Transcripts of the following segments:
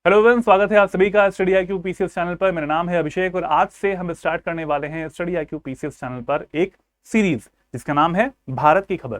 Hello everyone, स्वागत है आप सभी का स्टडी आईक्यू पीसीएस चैनल पर। मेरा नाम है अभिषेक और आज से हम स्टार्ट करने वाले हैं स्टडी आईक्यू पीसीएस चैनल पर एक सीरीज जिसका नाम है भारत की खबर।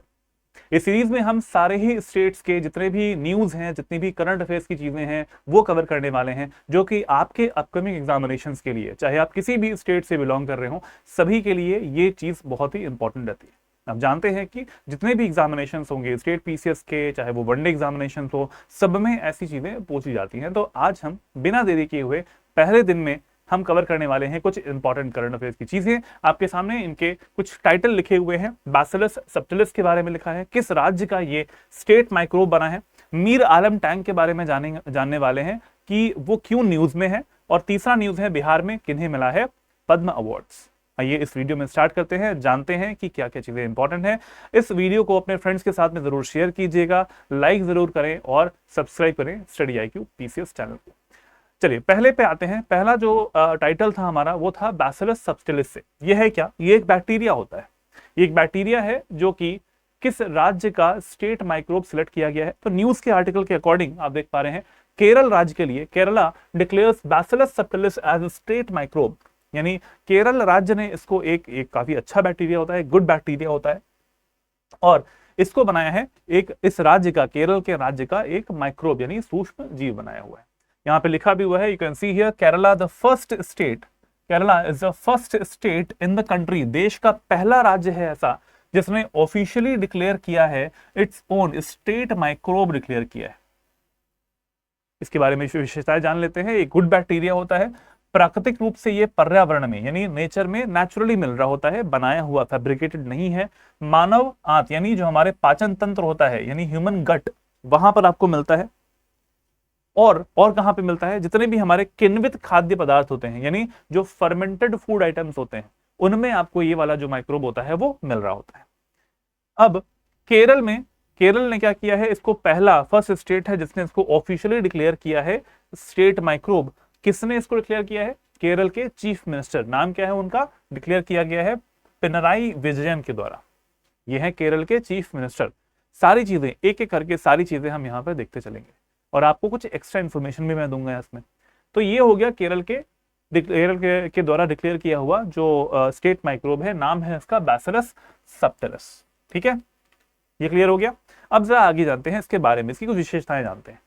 इस सीरीज में हम सारे ही स्टेट्स के जितने भी न्यूज हैं, जितनी भी करंट अफेयर्स की चीजें हैं वो कवर करने वाले हैं, जो कि आपके अपकमिंग एग्जामिनेशंस के लिए, चाहे आप किसी भी स्टेट से बिलोंग कर रहे हो, सभी के लिए ये चीज बहुत ही इंपॉर्टेंट रहती है। आप जानते हैं कि जितने भी एग्जामिनेशंस होंगे स्टेट पीसीएस के, चाहे वो वनडे एग्जामिनेशन हो, सब में ऐसी चीजें पूछी जाती हैं। तो आज हम बिना देरी किए हुए पहले दिन में हम कवर करने वाले हैं कुछ इंपॉर्टेंट करंट अफेयर्स की चीजें। आपके सामने इनके कुछ टाइटल लिखे हुए हैं। बैसिलस सबटिलिस के बारे में लिखा है, किस राज्य का ये स्टेट माइक्रोब बना है। मीर आलम टैंक के बारे में जानने वाले हैं कि वो क्यों न्यूज में है। और तीसरा न्यूज है, बिहार में किन्हें मिला है पद्म अवार्ड्स। आइए इस वीडियो में स्टार्ट करते हैं, जानते हैं कि क्या क्या चीजें इंपॉर्टेंट हैं। इस वीडियो को अपने फ्रेंड्स के साथ में जरूर शेयर कीजिएगा, लाइक जरूर करें और सब्सक्राइब करें स्टडी आईक्यू पीसीएस चैनल को। चलिए पहले पे आते हैं। पहला जो टाइटल था हमारा वो था बैसिलस सबटिलिस से। ये है क्या? ये एक बैक्टीरिया होता है। ये एक बैक्टीरिया है जो कि किस राज्य का स्टेट माइक्रोब सिलेक्ट किया गया है। तो न्यूज के आर्टिकल के अकॉर्डिंग आप देख पा रहे हैं, केरल राज्य के लिए Kerala declares bacillus subtilis as state microbe. यानी केरल राज्य ने इसको एक काफी अच्छा बैक्टीरिया होता है, गुड बैक्टीरिया होता है, और इसको बनाया है एक इस राज्य का, केरल के राज्य का एक माइक्रोब यानी सूक्ष्म जीव बनाया हुआ है। यहाँ पे लिखा भी हुआ है, you can see here, Kerala the first state, Kerala is the first state in the country, देश का पहला राज्य है ऐसा जिसने ऑफिशियली डिक्लेयर किया है, its own state microbe declare किया है। इसके बारे में विशेषताएं जान लेते हैं। एक गुड बैक्टीरिया होता है, प्राकृतिक रूप से ये पर्यावरण में यानी नेचर में नेचुरली मिल रहा होता है, बनाया हुआ, फैब्रिकेटेड नहीं है। मानव आंत यानी जो हमारे पाचन तंत्र होता है यानी ह्यूमन गट, वहां पर आपको मिलता है। और कहां पे मिलता है? जितने भी हमारे किण्वित खाद्य पदार्थ होते हैं यानी जो फर्मेंटेड फूड आइटम्स होते हैं, उनमें आपको ये वाला जो माइक्रोब होता है वो मिल रहा होता है। अब केरल ने क्या किया है, इसको पहला फर्स्ट स्टेट है जिसने इसको ऑफिशियली डिक्लेयर किया है स्टेट माइक्रोब। किसने इसको डिक्लेयर किया है? केरल के चीफ मिनिस्टर, नाम क्या है उनका, डिक्लेयर किया गया है पिनराई विजयन के द्वारा। ये है केरल के चीफ मिनिस्टर। सारी चीजें एक एक करके सारी चीजें हम यहाँ पर देखते चलेंगे और आपको कुछ एक्स्ट्रा इंफॉर्मेशन भी मैं दूंगा इसमें। तो ये हो गया केरल के द्वारा डिक्लेयर किया हुआ जो स्टेट माइक्रोब है, नाम है इसका बैसिलस सबटिलिस। ठीक है, ये क्लियर हो गया। अब जरा आगे जानते हैं इसके बारे में, इसकी कुछ विशेषताएं जानते हैं।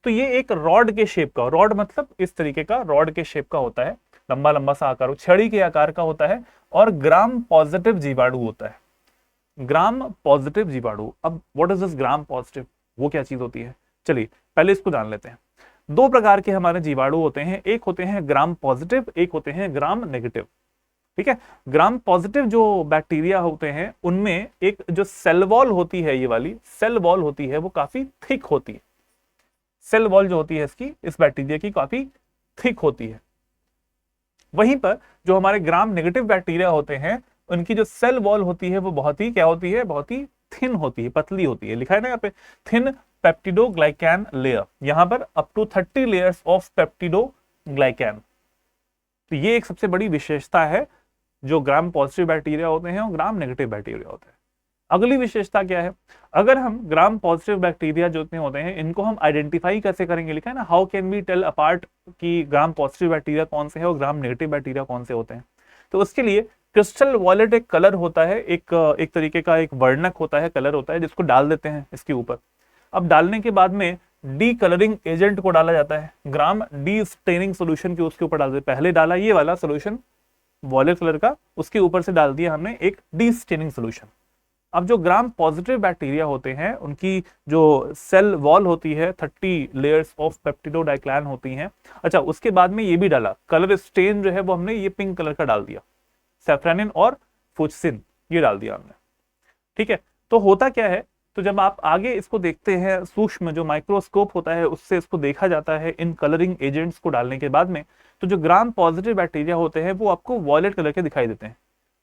तो ये एक रॉड के शेप का, रॉड मतलब इस तरीके का रॉड के शेप का होता है, लंबा लंबा सा आकार, छड़ी के आकार का होता है, और ग्राम पॉजिटिव जीवाणु होता है। ग्राम पॉजिटिव जीवाणु। अब what is this gram positive, वो क्या चीज होती है? चलिए पहले इसको जान लेते हैं। दो प्रकार के हमारे जीवाणु होते हैं, एक होते हैं ग्राम पॉजिटिव, एक होते हैं ग्राम नेगेटिव। ठीक है, ग्राम पॉजिटिव जो बैक्टीरिया होते हैं उनमें एक जो सेल वॉल होती है, ये वाली सेल वॉल होती है वो काफी थिक होती है। सेल वॉल जो होती है इसकी, इस बैक्टीरिया की, काफी थिक होती है। वहीं पर जो हमारे ग्राम नेगेटिव बैक्टीरिया होते हैं उनकी जो सेल वॉल होती है वो बहुत ही क्या होती है, बहुत ही थिन होती है, पतली होती है। लिखा है ना यहाँ पे, थिन पेप्टिडोग्लाइकैन लेयर, यहां पर अप टू 30 लेयर्स ऑफ पेप्टिडोग्लाइकैन। तो ये एक सबसे बड़ी विशेषता है जो ग्राम पॉजिटिव बैक्टीरिया होते हैं और ग्राम नेगेटिव बैक्टीरिया होते हैं। अगली विशेषता क्या है? अगर हम ग्राम पॉजिटिव बैक्टीरिया जो इतने होते हैं इनको हम आइडेंटिफाई कैसे करेंगे, लिखा है ना, how can we tell apart कि ग्राम पॉजिटिव बैक्टीरिया कौन से है और ग्राम नेगेटिव बैक्टीरिया कौन से होते हैं। तो उसके लिए क्रिस्टल वॉयलेट एक कलर होता है, एक तरीके का एक वर्णक होता है, कलर होता है, जिसको डाल देते हैं इसके ऊपर। अब डालने के बाद में डी कलरिंग एजेंट को डाला जाता है, ग्राम डी स्टेनिंग सोल्यूशन के उसके ऊपर डाल देते। पहले डाला ये वाला सोल्यूशन वॉयलेट कलर का, उसके ऊपर से डाल दिया हमने एक डी स्टेनिंग सोल्यूशन। अब जो ग्राम पॉजिटिव बैक्टीरिया होते हैं उनकी जो सेल वॉल होती है 30 लेयर्स ऑफ पेप्टिडोग्लाइकैन होती हैं। अच्छा, उसके बाद में ये भी डाला, कलर स्टेन जो है वो हमने ये पिंक कलर का डाल दिया, सैफ्रानिन और फुचसिन ये डाल दिया हमने। ठीक है, तो होता क्या है, तो जब आप आगे इसको देखते हैं, सूक्ष्म जो माइक्रोस्कोप होता है उससे इसको देखा जाता है इन कलरिंग एजेंट्स को डालने के बाद में, तो जो ग्राम पॉजिटिव बैक्टीरिया होते हैं वो आपको वॉयलेट कलर के दिखाई देते हैं,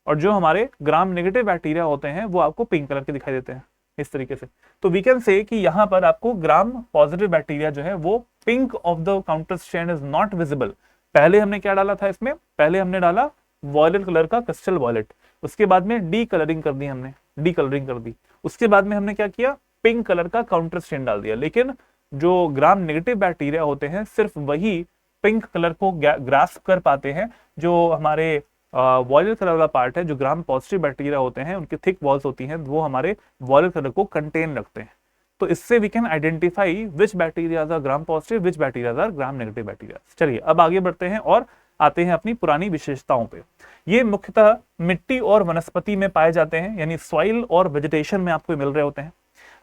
और जो हमारे ग्राम नेगेटिव बैक्टीरिया होते हैं वो आपको पिंक कलर के दिखाई देते हैं, इस तरीके से। तो वी कैन से कि यहाँ पर आपको ग्राम पॉजिटिव बैक्टीरिया जो है वो pink of the counter strand is not visible. पहले हमने क्या डाला था इसमें? पहले हमने डाला वॉयलेट कलर का क्रिस्टल वॉयलेट, उसके बाद में डी कलरिंग कर दी हमने, डी कलरिंग कर दी। उसके बाद में हमने क्या किया? पिंक कलर का काउंटर स्ट्रेन डाल दिया। लेकिन जो ग्राम नेगेटिव बैक्टीरिया होते हैं सिर्फ वही पिंक कलर को ग्रास्प कर पाते हैं। जो हमारे वॉयलेट कलर वाला पार्ट है, जो ग्राम पॉजिटिव बैक्टीरिया होते हैं उनकी थिक वॉल्स होती हैं, वो हमारे वॉयलेट कलर को कंटेन रखते हैं। तो इससे we can identify which bacterias are gram positive, which bacterias are gram negative bacteria. चलिए अब आगे बढ़ते हैं और आते हैं अपनी पुरानी विशेषताओं पे। ये मुख्यतः मिट्टी और वनस्पति में पाए जाते हैं, यानी सॉइल और वेजिटेशन में आपको मिल रहे होते हैं।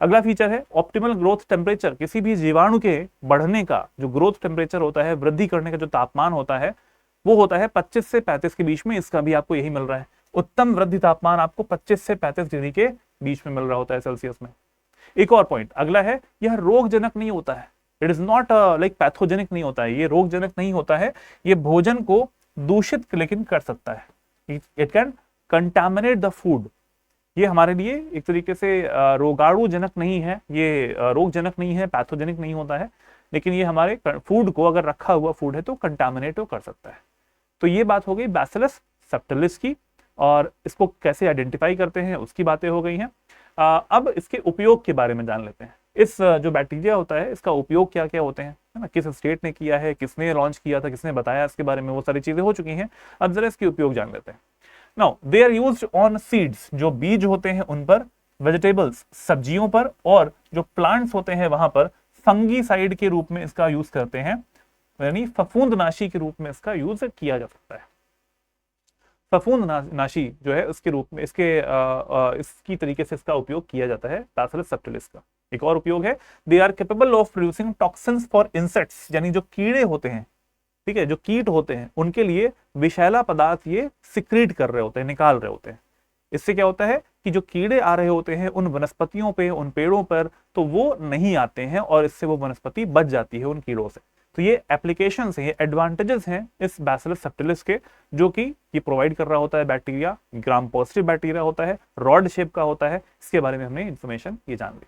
अगला फीचर है ऑप्टिमल ग्रोथ टेम्परेचर। किसी भी जीवाणु के बढ़ने का जो ग्रोथ टेम्परेचर होता है, वृद्धि करने का जो तापमान होता है, वो होता है 25 से 35 के बीच में। इसका भी आपको यही मिल रहा है। उत्तम वृद्धि तापमान आपको 25 से 35 डिग्री के बीच में मिल रहा होता है सेल्सियस में। एक और पॉइंट अगला है, यह रोगजनक नहीं होता है। It is not like pathogenic नहीं होता है, ये रोगजनक नहीं होता है। ये भोजन को दूषित लेकिन कर सकता है। It can contaminate the food. ये हमारे लिए एक तरीके से रोगाणुजनक नहीं है, ये रोगजनक नहीं है, पैथोजेनिक नहीं होता है, लेकिन ये हमारे फूड को, अगर रखा हुआ फूड है तो कंटामिनेट कर सकता है। तो ये बात हो गई बैसिलस सबटिलिस की, और इसको कैसे आइडेंटिफाई करते हैं उसकी बातें हो गई हैं। अब इसके उपयोग के बारे में जान लेते हैं। इस जो बैक्टीरिया होता है इसका उपयोग क्या क्या होते हैं, है ना, किस स्टेट ने किया है, किसने लॉन्च किया था, किसने बताया इसके बारे में, वो सारी चीजें हो चुकी हैं। अब जरा इसके उपयोग जान लेते हैं। Now they are used on seeds, जो बीज होते हैं उन पर, वेजिटेबल्स सब्जियों पर, और जो प्लांट्स होते हैं वहां पर फंगीसाइड के रूप में इसका यूज करते हैं, यानी फफूंदनाशी के रूप में इसका यूज किया जा सकता है। फफूंदनाशी जो है उसके रूप में इसकी तरीके से इसका उपयोग किया जाता है बैसिलस सबटिलिस का। एक और उपयोग है, they are capable of producing toxins for insects, यानी जो कीड़े होते हैं, ठीक है, जो कीट होते हैं, उनके लिए विषैला पदार्थ ये सिक्रीट कर रहे होते हैं, निकाल रहे होते हैं। इससे क्या होता है कि जो कीड़े आ रहे होते हैं उन वनस्पतियों पे, उन पेड़ों पर, तो वो नहीं आते हैं और इससे वो वनस्पति बच जाती है उन कीड़ों से। तो ये एप्लीकेशंस हैं, ये एडवांटेजेस हैं इस बैसिलस सबटिलिस के, जो कि ये प्रोवाइड कर रहा होता है बैक्टीरिया। ग्राम पॉजिटिव बैक्टीरिया होता है, रॉड शेप का होता है। इसके बारे में हमने इन्फॉर्मेशन ये जान ली।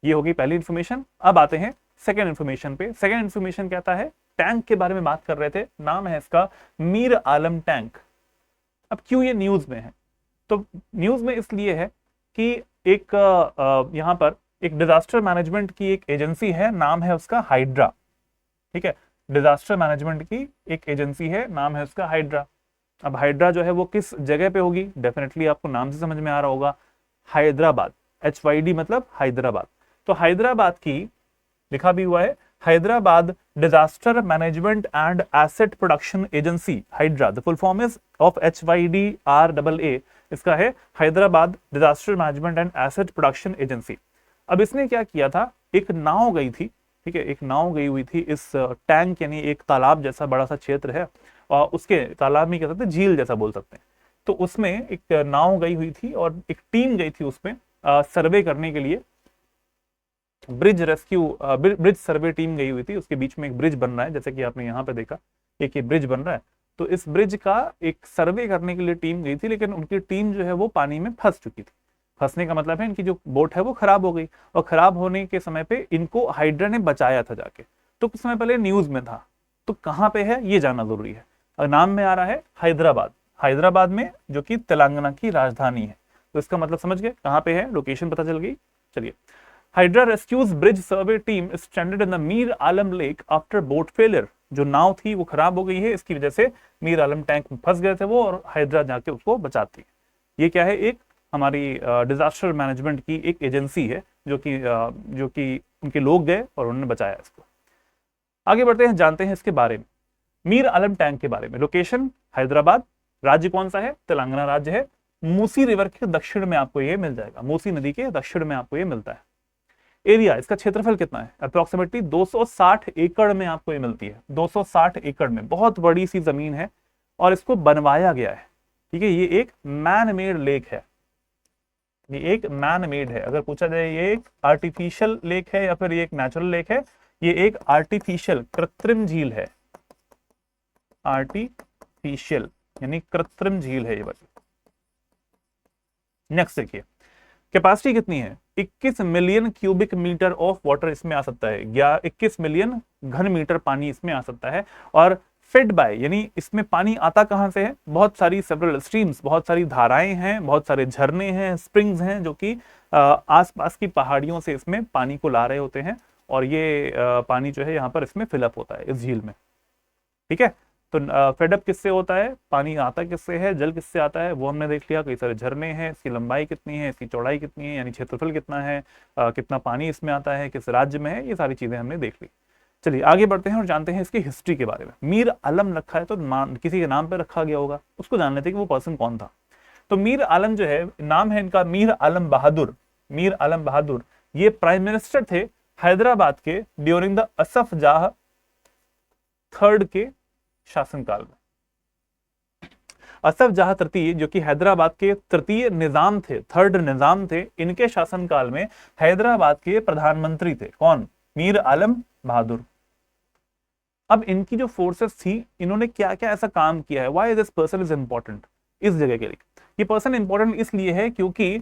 ये होगी पहली इन्फॉर्मेशन। अब आते हैं सेकेंड इन्फॉर्मेशन पे। सेकेंड इन्फॉर्मेशन कहता है, टैंक के बारे में बात कर रहे थे, नाम है इसका मीर आलम टैंक। अब क्यों ये न्यूज में है, तो न्यूज में इसलिए है कि एक यहाँ पर एक डिजास्टर मैनेजमेंट की एक एजेंसी है, नाम है उसका हाइड्रा। ठीक है, डिजास्टर मैनेजमेंट की एक एजेंसी है, नाम है उसका हाइड्रा। अब हाइड्रा जो है वो किस जगह पे होगी, डेफिनेटली आपको नाम से समझ में आ रहा होगा, हैदराबाद। HYD मतलब हैदराबाद। तो हैदराबाद की लिखा भी हुआ है, Hyderabad disaster management and asset production agency, hydra. The full form is of HYDRAA। इसका है Hyderabad disaster management and asset production agency. अब इसने क्या किया था, एक नाव गई थी, ठीक है, एक नाव गई हुई थी इस टैंक, यानी एक तालाब जैसा बड़ा सा क्षेत्र है, और उसके तालाब में कह सकते हैं, झील जैसा बोल सकते हैं। तो उसमें एक नाव गई हुई थी और एक टीम गई थी उसमें सर्वे करने के लिए। ब्रिज सर्वे टीम गई हुई थी। उसके बीच में एक ब्रिज बन रहा है, जैसे कि आपने यहाँ पे देखा, एक ये ब्रिज बन रहा है। तो इस ब्रिज का एक सर्वे करने के लिए टीम गई थी, लेकिन उनकी टीम जो है वो पानी में फंस चुकी थी। फंसने का मतलब है इनकी जो बोट है वो खराब हो गई, और खराब होने के समय पे इनको हाइड्रा ने बचाया था जाके। तो कुछ समय पहले न्यूज में था, तो कहाँ पे है ये जानना जरूरी है। और नाम में आ रहा है हैदराबाद, हैदराबाद में, जो कि तेलंगाना की राजधानी है। तो इसका मतलब समझ गए कहाँ पे है, लोकेशन पता चल गई। चलिए, hydra rescues bridge survey team stranded in the Mir Alam lake after boat failure. जो नाव थी वो खराब हो गई है, इसकी वजह से मीर आलम टैंक में फंस गए थे वो, और हाइड्रा जाके उसको बचाती है। ये क्या है, एक हमारी डिजास्टर मैनेजमेंट की एक एजेंसी है, जो कि उनके लोग गए और उन्होंने बचाया इसको। आगे बढ़ते हैं, जानते हैं इसके बारे में, मीर आलम टैंक के बारे में। लोकेशन हैदराबाद, राज्य कौन सा है, तेलंगाना राज्य है। मूसी रिवर के दक्षिण में आपको ये मिल जाएगा, मूसी नदी के दक्षिण में आपको ये मिलता है। एरिया, इसका क्षेत्रफल कितना है, अप्रोक्सीमेटली 260 एकड़ में आपको ये मिलती है। 260 एकड़ में बहुत बड़ी सी जमीन है, और इसको बनवाया गया है। ठीक है, ये एक मैन मेड लेक है, ये एक मैन मेड है। अगर पूछा जाए ये एक आर्टिफिशियल लेक है या फिर ये एक नेचुरल लेक है, ये एक आर्टिफिशियल कृत्रिम झील है। आर्टिफिशियल यानी कृत्रिम झील है ये वाली। नेक्स्ट देखिए, कैपेसिटी कितनी है, 21 million cubic metre of water इसमें आ सकता है, या 21 मिलियन घन मीटर पानी इसमें आ सकता है। और फेड बाय, यानी इसमें पानी आता कहां से है, बहुत सारी सेवरल स्ट्रीम्स, बहुत सारी धाराएं हैं, बहुत सारे झरने हैं, स्प्रिंग्स हैं, जो कि आसपास की पहाड़ियों से इसमें पानी को ला रहे होते हैं, और ये पानी जो है यहाँ पर इसमें फिलअप होता है इस झील में। ठीक है, तो फेडअप किससे होता है, पानी आता किससे है, जल किससे आता है, वो हमने देख लिया। कई सारे झरने हैं, इसकी लंबाई कितनी है, इसकी चौड़ाई कितनी है, यानी क्षेत्रफल कितना है, कितना पानी इसमें आता है, किस राज्य में है, ये सारी चीजें हमने देख ली। चलिए आगे बढ़ते हैं और जानते हैं इसकी हिस्ट्री के बारे में। मीर आलम रखा है तो किसी के नाम पर रखा गया होगा, उसको जान लेते हैं कि वो पर्सन कौन था। तो मीर आलम जो है, नाम है इनका मीर आलम बहादुर। मीर आलम बहादुर ये प्राइम मिनिस्टर थे हैदराबाद के during the Asaf Jah third के शासनकाल में। असफ जाह तृतीय जो कि हैदराबाद के तृतीय निजाम थे, थर्ड निजाम थे, इनके शासनकाल में हैदराबाद के प्रधानमंत्री थे कौन, मीर आलम बहादुर। अब इनकी जो फोर्सेस थी, इन्होंने क्या क्या ऐसा काम किया है, why this person is important इस जगह के लिए। ये पर्सन इंपॉर्टेंट इसलिए है क्योंकि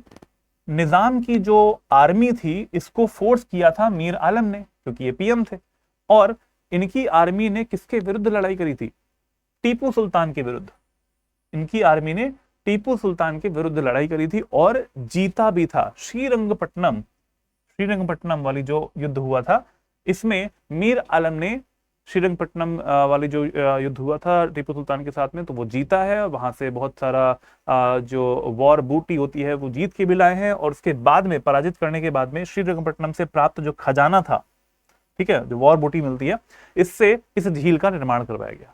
निजाम की जो आर्मी थी इसको फोर्स किया था मीर आलम ने, क्योंकि ये पीएम थे। और इनकी आर्मी ने किसके विरुद्ध लड़ाई करी थी, टीपू सुल्तान के विरुद्ध। इनकी आर्मी ने टीपू सुल्तान के विरुद्ध लड़ाई करी थी और जीता भी था। श्रीरंगपट्टनम वाली जो युद्ध हुआ था, इसमें मीर आलम ने श्रीरंगपट्टनम वाली जो युद्ध हुआ था टीपू सुल्तान के साथ में, तो वो जीता है। वहां से बहुत सारा जो वॉर बूटी होती है वो जीत के भी लाए हैं, और उसके बाद में पराजित करने के बाद में श्रीरंगपट्टनम से प्राप्त जो खजाना था, ठीक है, जो वॉर बूटी मिलती है, इससे इस झील का निर्माण करवाया गया।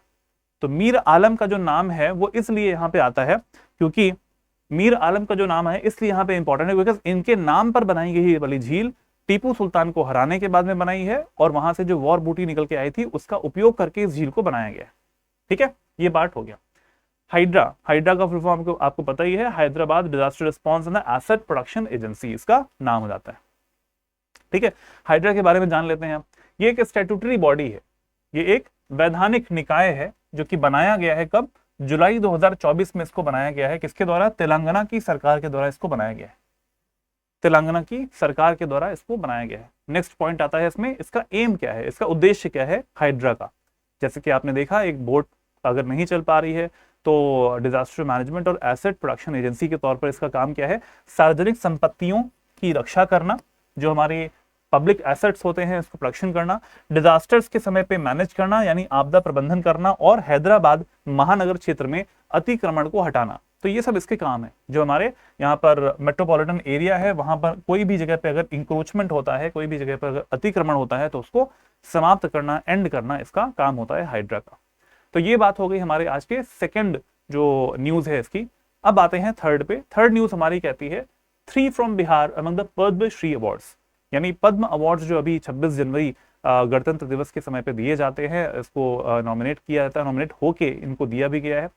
तो मीर आलम का जो नाम है वो इसलिए यहाँ पे आता है क्योंकि मीर आलम का जो नाम है इसलिए यहाँ पे इंपॉर्टेंट है, बिकॉज इनके नाम पर बनाई गई वाली झील टीपू सुल्तान को हराने के बाद में बनाई है, और वहां से जो वॉर बूटी निकल के आई थी उसका उपयोग करके इस झील को बनाया गया है। ठीक है, ये बात हो गया। हाइड्रा का फुल फॉर्म आपको पता ही है, Hyderabad disaster response and asset production agency इसका नाम हो जाता है। ठीक है, हाइड्रा के बारे में जान लेते हैं आप। ये एक स्टैट्यूटरी बॉडी है, ये एक वैधानिक निकाय है जो कि बनाया गया है कब, जुलाई 2024 में इसको बनाया गया है। किसके द्वारा, तेलंगाना की सरकार के द्वारा इसको बनाया गया है। तेलंगाना की सरकार के द्वारा इसको बनाया गया है। नेक्स्ट पॉइंट आता है इसमें, इसका एम क्या है, इसका उद्देश्य क्या है हाइड्रा का। जैसे कि आपने देखा, एक बोट अगर नहीं चल पा रही है तो डिजास्टर मैनेजमेंट और एसेट प्रोडक्शन एजेंसी के तौर पर इसका काम क्या है, सार्वजनिक संपत्तियों की रक्षा करना, जो हमारे पब्लिक एसेट्स होते हैं इसको प्रोडक्शन करना, डिजास्टर्स के समय पे मैनेज करना यानी आपदा प्रबंधन करना, और हैदराबाद महानगर क्षेत्र में अतिक्रमण को हटाना। तो ये सब इसके काम है। जो हमारे यहाँ पर मेट्रोपॉलिटन एरिया है, वहां पर कोई भी जगह पे अगर इंक्रोचमेंट होता है, कोई भी जगह पर अगर अतिक्रमण होता है, तो उसको समाप्त करना, एंड करना, इसका काम होता है हाइड्रा का। तो ये बात हो गई हमारे आज के सेकेंड जो न्यूज है इसकी। अब आते हैं थर्ड पे। थर्ड न्यूज हमारी कहती है 3 from Bihar among the Padma Shri awards, यानी पद्म अवार्ड्स जो अभी 26 जनवरी गणतंत्र दिवस के समय पे दिए जाते हैं, इसको नॉमिनेट किया जाता है, नॉमिनेट होके इनको दिया भी गया है।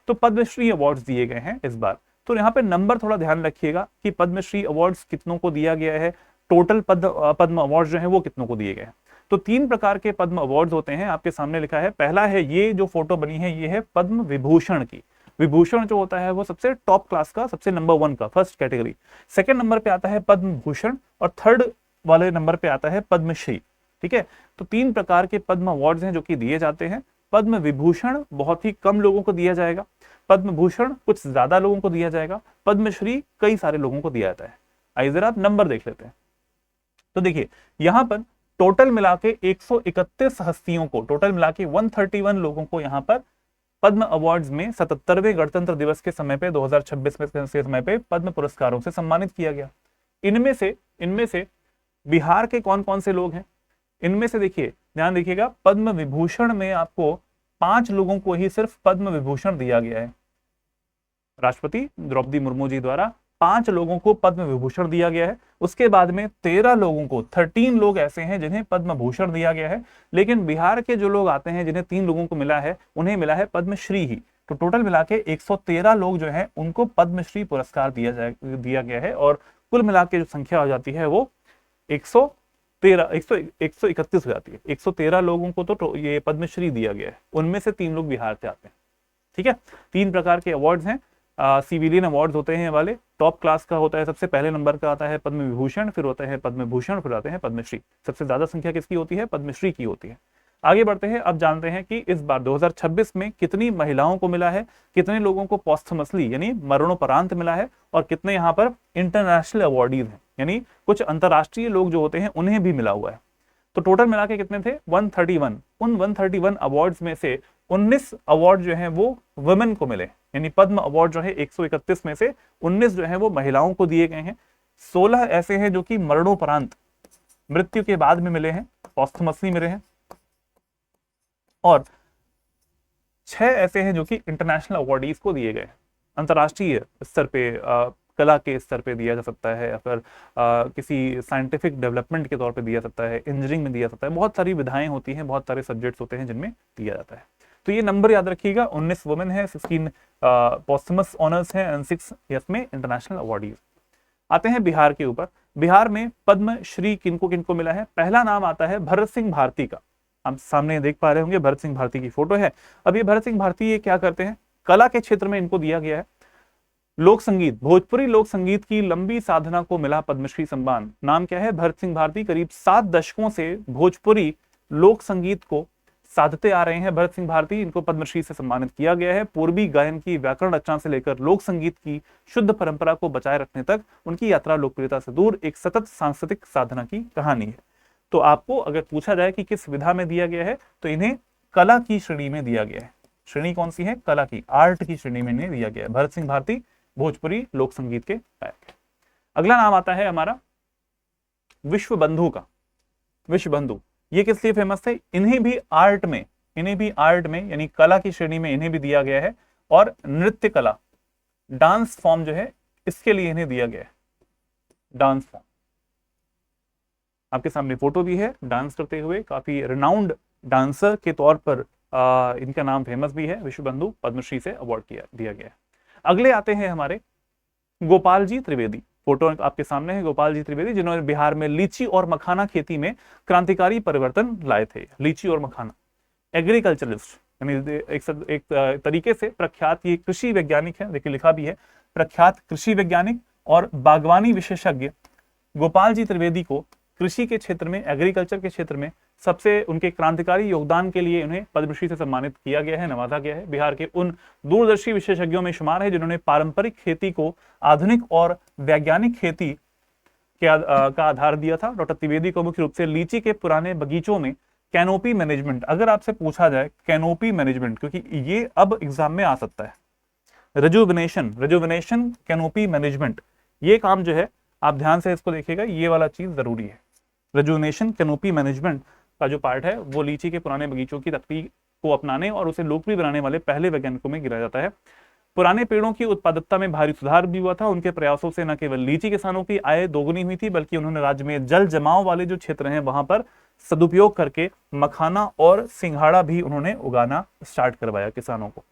तो पद्मश्री अवार्ड्स दिए गए हैं इस बार। तो यहाँ पे नंबर थोड़ा ध्यान रखिएगा कि पद्मश्री अवार्ड्स कितनों को दिया गया है, टोटल पद्म अवार्ड्स जो है वो कितनों को दिए गए हैं। तो 3 प्रकार के पद्म अवार्ड्स होते हैं, आपके सामने लिखा है। पहला है, ये जो फोटो बनी है ये है पद्म विभूषण की। विभूषण जो होता है वो सबसे टॉप क्लास का, सबसे नंबर 1 का, फर्स्ट कैटेगरी। सेकंड नंबर पे आता है पद्म भूषण, और थर्ड वाले नंबर पे आता है पद्मश्री। ठीक है, तो 3 प्रकार के पद्म अवार्ड्स हैं जो कि दिए जाते हैं। पद्म विभूषण बहुत ही कम लोगों को दिया जाएगा, पद्म भूषण कुछ ज्यादा लोगों को दिया जाएगा, पद्मश्री कई सारे लोगों को दिया जाता है। आइए जरा आप नंबर देख लेते हैं। तो देखिए यहां पर टोटल मिला के 131 हस्तियों को, टोटल मिला के 131 लोगों को यहां पर पद्म अवार्ड्स में 77वें गणतंत्र दिवस के समय पे 2026 में के समय पे पद्म पुरस्कारों से सम्मानित किया गया। इनमें से बिहार के कौन कौन से लोग हैं, इनमें से देखिए, ध्यान देखिएगा, पद्म विभूषण में आपको 5 लोगों को ही सिर्फ पद्म विभूषण दिया गया है। राष्ट्रपति द्रौपदी मुर्मू जी द्वारा 5 लोगों को पद्म विभूषण दिया गया है। उसके बाद में 13 लोगों को, 13 लोग ऐसे हैं जिन्हें पद्म भूषण दिया गया है। लेकिन बिहार के जो लोग आते हैं जिन्हें 3 लोगों को मिला है, उन्हें मिला है पद्मश्री ही। तो टोटल मिला के 113 लोग जो हैं उनको पद्मश्री पुरस्कार दिया गया है, और कुल मिला के जो संख्या हो जाती है वो 131 हो जाती है। 113 लोगों को तो ये पद्मश्री दिया गया है, उनमें से 3 लोग बिहार से आते हैं। ठीक है, 3 प्रकार के अवार्ड्स हैं। सिविलियन अवार्ड्स होते हैं वाले, टॉप क्लास का होता है, सबसे पहले नंबर का आता है पद्म विभूषण, फिर होता है पद्म भूषण, फिर आते हैं पद्मश्री। सबसे ज्यादा संख्या किसकी होती है, पद्मश्री की होती है। आगे बढ़ते हैं, अब जानते हैं कि इस बार 2026 में कितनी महिलाओं को मिला है, कितने लोगों को पोस्टमसली यानी मरणोपरांत मिला है, और कितने यहाँ पर इंटरनेशनल अवार्डीज हैं, यानी कुछ अंतरराष्ट्रीय लोग जो होते हैं उन्हें भी मिला हुआ है। तो टोटल मिला के कितने थे 131। उन 131 अवार्ड्स में से 19 अवार्ड जो हैं वो वुमेन को मिले, यानी पद्म अवार्ड जो है 131 में से 19 जो है वो महिलाओं को दिए गए हैं। 16 ऐसे हैं जो कि मरणोपरांत, मृत्यु के बाद में मिले हैं, पॉस्टमसली मिले हैं, और 6 ऐसे हैं जो कि इंटरनेशनल अवार्डीज को दिए गए, अंतर्राष्ट्रीय स्तर पे, कला के स्तर पे दिया जा सकता है, या फिर किसी साइंटिफिक डेवलपमेंट के तौर पे दिया सकता है, इंजीनियरिंग में दिया सकता है। बहुत सारी विधाएं होती हैं, बहुत सारे सब्जेक्ट्स होते हैं जिनमें दिया जाता है। तो ये नंबर याद रखिएगा, 19 वुमेन है, 16 पॉस्टमस ऑनर्स हैं एंड 6 इसमें इंटरनेशनल अवार्डीज। आते हैं बिहार के ऊपर। बिहार में पद्म श्री किनको किनको मिला है? पहला नाम आता है भरत सिंह भारती का। आप सामने देख पा रहे होंगे भरत सिंह भारती की फोटो है। अब ये भरत सिंह भारती ये क्या करते हैं? कला के क्षेत्र में इनको दिया गया है। लोक संगीत, भोजपुरी लोक संगीत की लंबी साधना को मिला पद्मश्री सम्मान। नाम क्या है? भरत सिंह भारती। करीब 7 दशकों से भोजपुरी लोक संगीत को साधते आ रहे हैं भरत सिंह भारती। इनको पद्मश्री से सम्मानित किया गया है। पूर्वी गायन की व्याकरण रचना से लेकर लोक संगीत की शुद्ध परंपरा को बचाए रखने तक उनकी यात्रा लोकप्रियता से दूर एक सतत सांस्कृतिक साधना की कहानी है। तो आपको अगर पूछा जाए कि किस विधा में दिया गया है, तो इन्हें कला की श्रेणी में दिया गया है। श्रेणी कौन सी है? कला की, आर्ट की श्रेणी में इन्हें दिया गया है। भरत सिंह भारती भोजपुरी लोक संगीत के गायक। अगला नाम आता है हमारा विश्व बंधु का। विश्व बंधु ये किस लिए फेमस थे? इन्हें भी आर्ट में यानी कला की श्रेणी में इन्हें भी दिया गया है, और नृत्य कला, डांस फॉर्म जो है इसके लिए इन्हें दिया गया है। डांस फॉर्म आपके सामने फोटो भी है, डांस करते हुए, काफी रिनाउंड डांसर के तौर पर इनका नाम फेमस भी है। विश्व बंधु पद्मश्री से अवार्ड दिया गया है। अगले आते हैं हमारे गोपाल जी त्रिवेदी। फोटो आपके सामने है, गोपाल जी त्रिवेदी, जिन्होंने बिहार में लीची और मखाना खेती में क्रांतिकारी परिवर्तन लाए थे। लीची और मखाना, एग्रीकल्चरिस्ट, यानी एक तरीके से प्रख्यात ये कृषि वैज्ञानिक है, देखिए लिखा भी है, प्रख्यात कृषि वैज्ञानिक और बागवानी विशेषज्ञ गोपाल जी त्रिवेदी को कृषि के क्षेत्र में, एग्रीकल्चर के क्षेत्र में सबसे उनके क्रांतिकारी योगदान के लिए उन्हें पद्मश्री से सम्मानित किया गया है, नवाजा गया है। बिहार के उन दूरदर्शी विशेषज्ञों में शुमार है जिन्होंने पारंपरिक खेती को आधुनिक और वैज्ञानिक खेती का आधार दिया था। डॉक्टर त्रिवेदी को मुख्य रूप से लीची के पुराने बगीचों में कैनोपी मैनेजमेंट, अगर आपसे पूछा जाए कैनोपी मैनेजमेंट, क्योंकि ये अब एग्जाम में आ सकता है, रेजुविनेशन कैनोपी मैनेजमेंट, ये काम जो है आप ध्यान से इसको देखिएगा, ये वाला चीज जरूरी है। रेजुविनेशन कैनोपी मैनेजमेंट का जो पार्ट है वो लीची के पुराने बगीचों की तकनीक को अपनाने और उसे लोकप्रिय बनाने वाले पहले वैज्ञानिकों में गिना जाता है। पुराने पेड़ों की उत्पादकता में भारी सुधार भी हुआ था। उनके प्रयासों से न केवल लीची किसानों की आय दोगुनी हुई थी, बल्कि उन्होंने राज्य में जल जमाव वाले जो क्षेत्र हैं वहां पर सदुपयोग करके मखाना और सिंघाड़ा भी उन्होंने उगाना स्टार्ट करवाया किसानों को।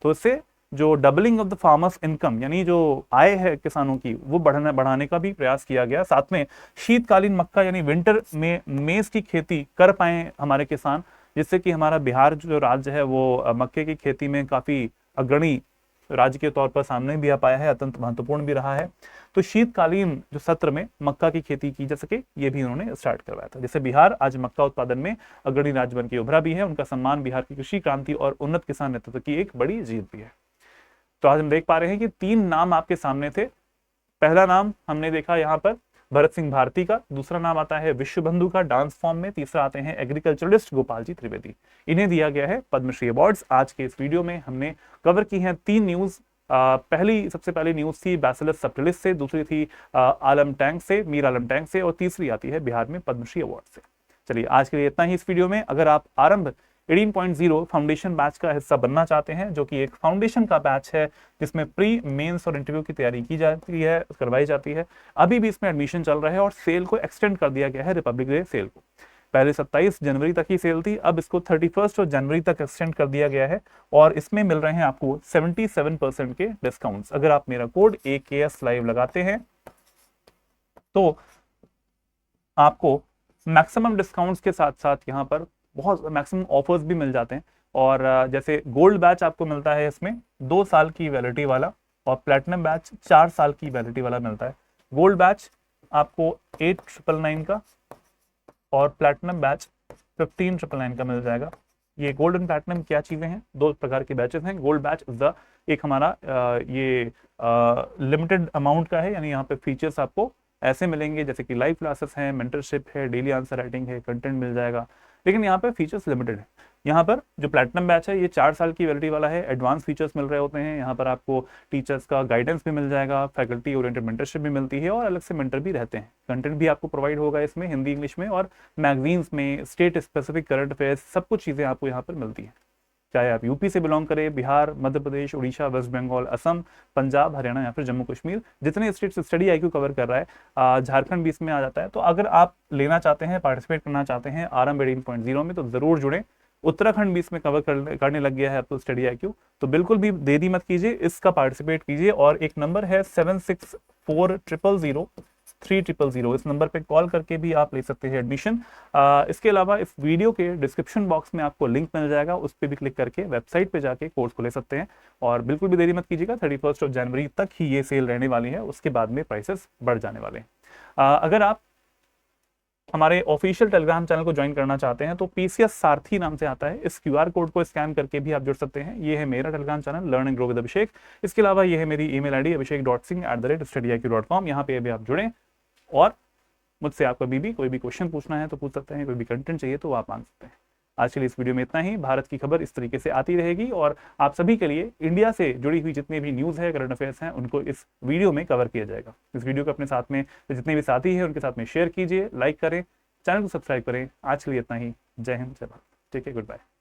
तो इससे जो doubling of the farmers income, यानी जो आय है किसानों की, वो बढ़ाने का भी प्रयास किया गया। साथ में शीतकालीन मक्का यानी विंटर में मेज की खेती कर पाए हमारे किसान, जिससे कि हमारा बिहार जो राज्य है वो मक्के की खेती में काफी अग्रणी राज्य के तौर पर सामने भी आ पाया है, अत्यंत महत्वपूर्ण भी रहा है। तो शीतकालीन जो सत्र में मक्का की खेती की जा सके, ये भी उन्होंने स्टार्ट करवाया था, जिससे बिहार आज मक्का उत्पादन में अग्रणी राज्य बन के उभरा भी है। उनका सम्मान बिहार की कृषि क्रांति और उन्नत किसान नेतृत्व की एक बड़ी जीत भी है। तो आज हम देख पा रहे हैं कि 3 नाम आपके सामने थे। पहला नाम हमने देखा यहाँ पर भरत सिंह भारती का, दूसरा नाम आता है विश्व बंधु का डांस फॉर्म में, तीसरा आते हैं एग्रीकल्चरिस्ट गोपाल जी त्रिवेदी। इन्हें दिया गया है पद्मश्री अवार्ड्स। आज के इस वीडियो में हमने कवर की हैं 3 न्यूज। सबसे पहली न्यूज थी बैसिलस सबटिलिस से, दूसरी थी आलम टैंक से, मीर आलम टैंक से, और तीसरी आती है बिहार में पद्मश्री अवार्ड से। चलिए आज के लिए इतना ही इस वीडियो में। अगर आप आरंभ 18.0 फाउंडेशन बैच का हिस्सा बनना चाहते हैं, जो कि एक फाउंडेशन का बैच है जिसमें प्री, मेंस और इंटरव्यू की तैयारी की जाती है, करवाई जाती है, अभी भी इसमें एडमिशन चल रहा है और सेल को एक्सटेंड कर दिया गया है, रिपब्लिक डे सेल को। पहले 27 जनवरी तक ही सेल थी, अब इसको 31 जनवरी तक एक्सटेंड कर दिया गया है और इसमें मिल रहे हैं आपको 77% के डिस्काउंट्स। अगर आप मेरा कोड AKS लाइव लगाते हैं तो आपको मैक्सिमम डिस्काउंट्स के साथ साथ यहाँ पर बहुत मैक्सिमम ऑफर्स भी मिल जाते हैं। और जैसे गोल्ड बैच आपको मिलता है इसमें 2 साल की वैलिडिटी वाला, और प्लैटिनम बैच 4 साल की वैलिडिटी वाला मिलता है। गोल्ड बैच आपको 8,999 का और प्लैटिनम बैच 15,999 का मिल जाएगा। ये गोल्ड एंड प्लैटिनम क्या चीजें हैं? 2 प्रकार के बैचेस हैं। गोल्ड बैच एक हमारा ये लिमिटेड अमाउंट का है, यानी यहाँ पे फीचर्स आपको ऐसे मिलेंगे जैसे कि लाइव क्लासेस हैं, मेंटरशिप है, डेली आंसर राइटिंग है, कंटेंट मिल जाएगा। लेकिन यहाँ पर फीचर्स लिमिटेड है। यहाँ पर जो प्लैटिनम बैच है ये 4 साल की वैलिडिटी वाला है, एडवांस फीचर्स मिल रहे होते हैं। यहाँ पर आपको टीचर्स का गाइडेंस भी मिल जाएगा, फैकल्टी ओरिएंटेड मेंटरशिप भी मिलती है और अलग से मेंटर भी रहते हैं। कंटेंट भी आपको प्रोवाइड होगा इसमें हिंदी इंग्लिश में, और मैगजीन्स में स्टेट स्पेसिफिक करंट अफेयर्स सब कुछ चीज़ें आपको यहाँ पर मिलती हैं। चाहे आप यूपी से बिलोंग करें, बिहार, मध्य प्रदेश, उड़ीसा, वेस्ट बंगाल, असम, पंजाब, हरियाणा या फिर जम्मू कश्मीर, जितने स्टेट्स स्टडी IQ कवर कर रहा है, झारखंड भी इसमें आ जाता है। तो अगर आप लेना चाहते हैं, पार्टिसिपेट करना चाहते हैं आरंभ 18.0 में, तो जरूर जुड़ें। उत्तराखंड भी इसमें कवर करने लग गया है अब तो स्टडी IQ, तो बिल्कुल भी देरी मत कीजिए, इसका पार्टिसिपेट कीजिए। और एक नंबर है 76400300, इस नंबर पे कॉल करके भी आप ले सकते हैं एडमिशन। इसके अलावा इस वीडियो के डिस्क्रिप्शन बॉक्स में आपको लिंक मिल जाएगा, उस पर भी क्लिक करके वेबसाइट पे जाके कोर्स को ले सकते हैं। और बिल्कुल भी देरी मत कीजिएगा, 31 जनवरी तक ही ये सेल रहने वाली है, उसके बाद में प्राइसेस बढ़ जाने वाले हैं। अगर आप हमारे ऑफिशियल टेलीग्राम चैनल को ज्वाइन करना चाहते हैं तो PCS सारथी नाम से आता है, इस QR कोड को स्कैन करके भी आप जुड़ सकते हैं। ये है मेरा Telegram channel learn and grow with Abhishek. इसके अलावा ये है मेरी ईमेल ID abhishek.singh@studiiq.com, यहाँ पे भी आप जुड़ें और मुझसे आप कभी भी कोई भी क्वेश्चन पूछना है तो पूछ सकते हैं, कोई भी कंटेंट चाहिए तो आप मांग सकते हैं। आज के लिए इस वीडियो में इतना ही। भारत की खबर इस तरीके से आती रहेगी और आप सभी के लिए इंडिया से जुड़ी हुई जितनी भी न्यूज़ है, करंट अफेयर्स हैं, उनको इस वीडियो में कवर किया जाएगा। इस वीडियो को अपने साथ में जितने भी साथी हैं उनके साथ में शेयर कीजिए, लाइक करें, चैनल को सब्सक्राइब करें। आज के लिए इतना ही। जय हिंद, जय भारत। ठीक है, गुड बाय।